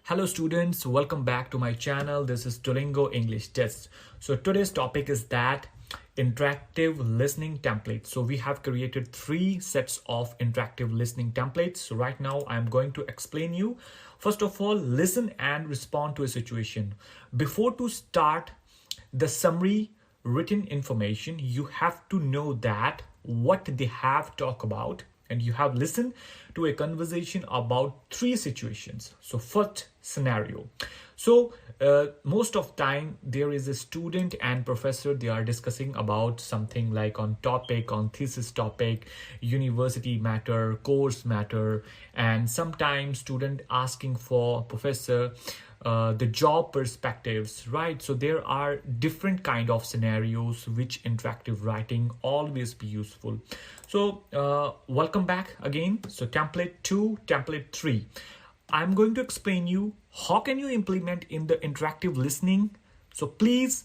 Hello students, welcome back to my channel. This is Duolingo English Test. So today's topic is that interactive listening templates. So we have created 3 sets of interactive listening templates. So right now I'm going to explain you. First of all, listen and respond to a situation. Before to start the summary written information, you have to know that what they have talked about, and you have listened to a conversation about 3 situations. So first scenario. So most of time there is a student and professor, they are discussing about something like on thesis topic, university matter, course matter, and sometimes student asking for professor the job perspectives, right? So there are different kind of scenarios which interactive writing always be useful. So welcome back again. So template 2, template 3. I'm going to explain you how can you implement in the interactive listening. So please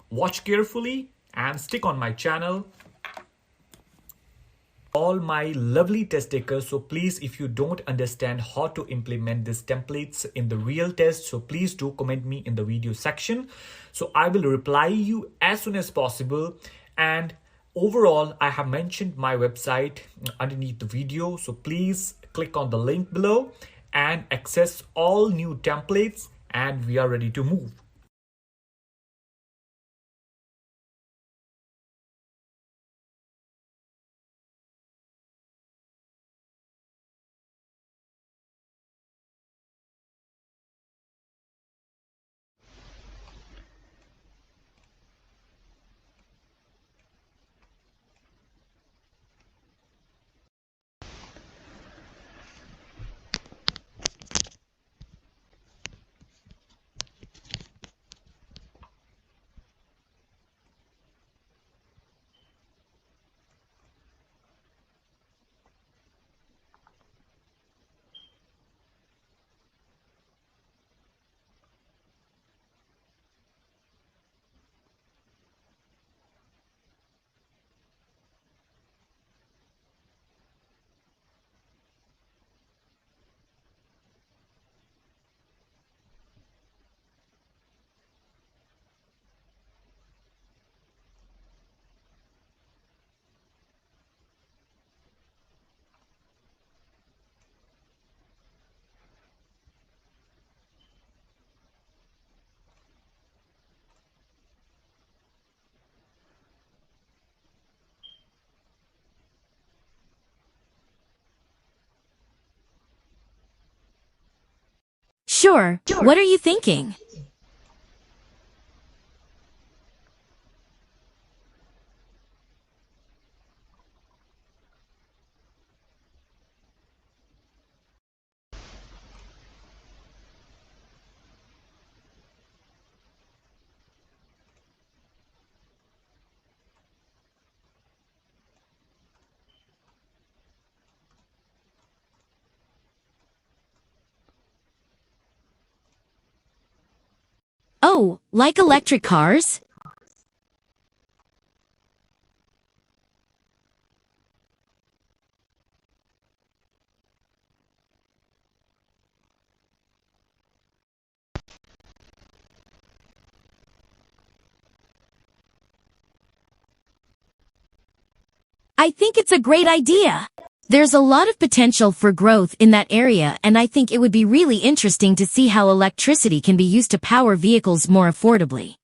watch carefully and stick on my channel. All my lovely test takers, so please, if you don't understand how to implement these templates in the real test, so please do comment me in the video section. So I will reply you as soon as possible. And overall, I have mentioned my website underneath the video, so please click on the link below and access all new templates, and we are ready to move. Sure. What are you thinking? Oh, like electric cars? I think it's a great idea. There's a lot of potential for growth in that area, and I think it would be really interesting to see how electricity can be used to power vehicles more affordably.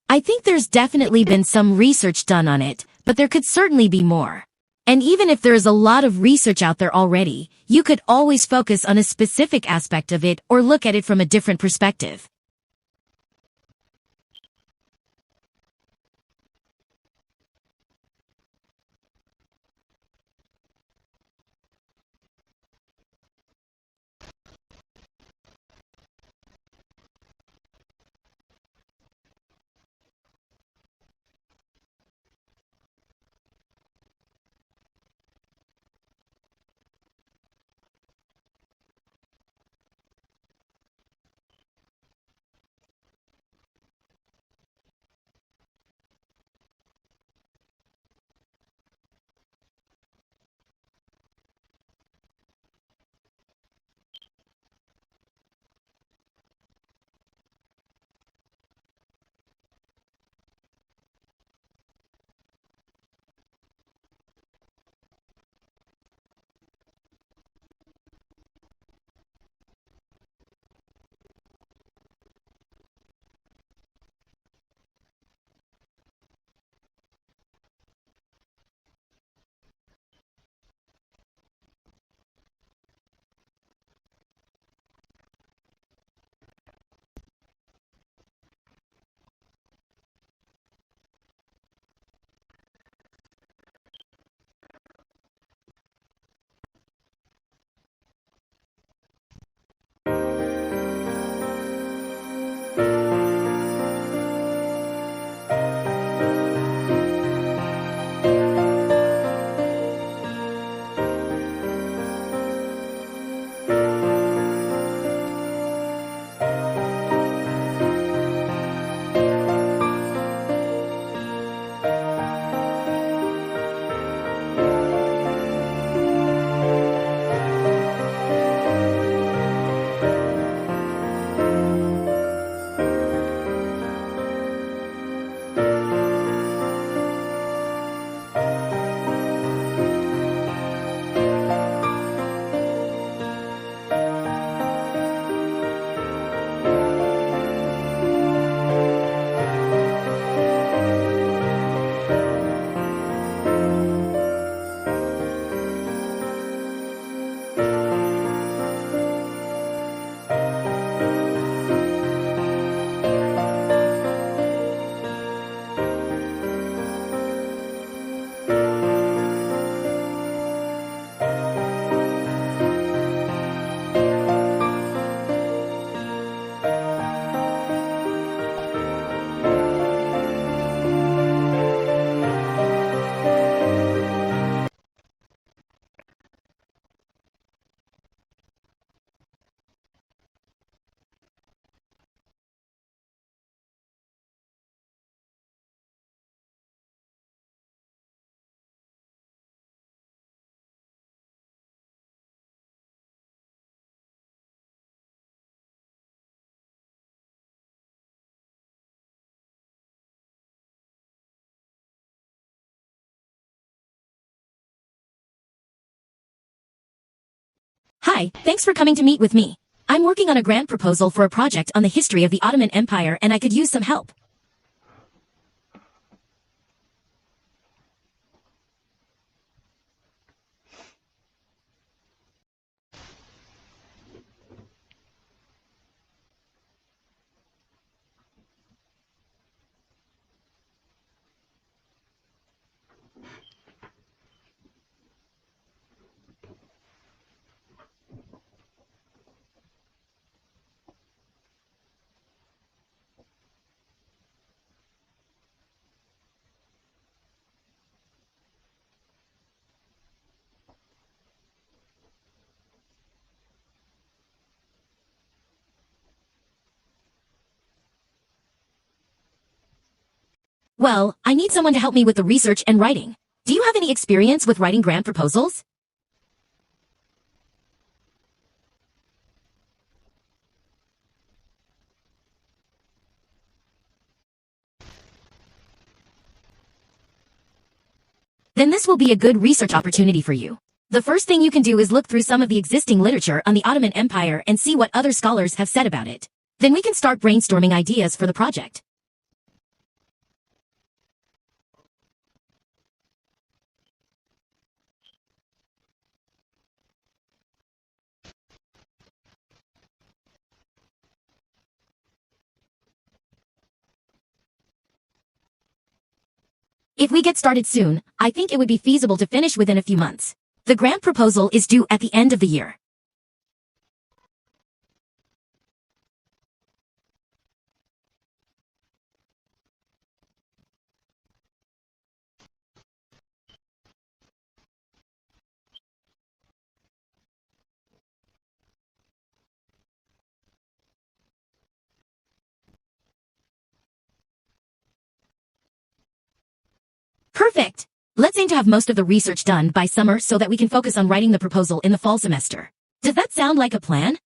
I think there's definitely been some research done on it, but there could certainly be more. And even if there is a lot of research out there already, you could always focus on a specific aspect of it or look at it from a different perspective. Hi, thanks for coming to meet with me. I'm working on a grant proposal for a project on the history of the Ottoman Empire and I could use some help. Well, I need someone to help me with the research and writing. Do you have any experience with writing grant proposals? Then this will be a good research opportunity for you. The first thing you can do is look through some of the existing literature on the Ottoman Empire and see what other scholars have said about it. Then we can start brainstorming ideas for the project. If we get started soon, I think it would be feasible to finish within a few months. The grant proposal is due at the end of the year. Perfect! Let's aim to have most of the research done by summer so that we can focus on writing the proposal in the fall semester. Does that sound like a plan?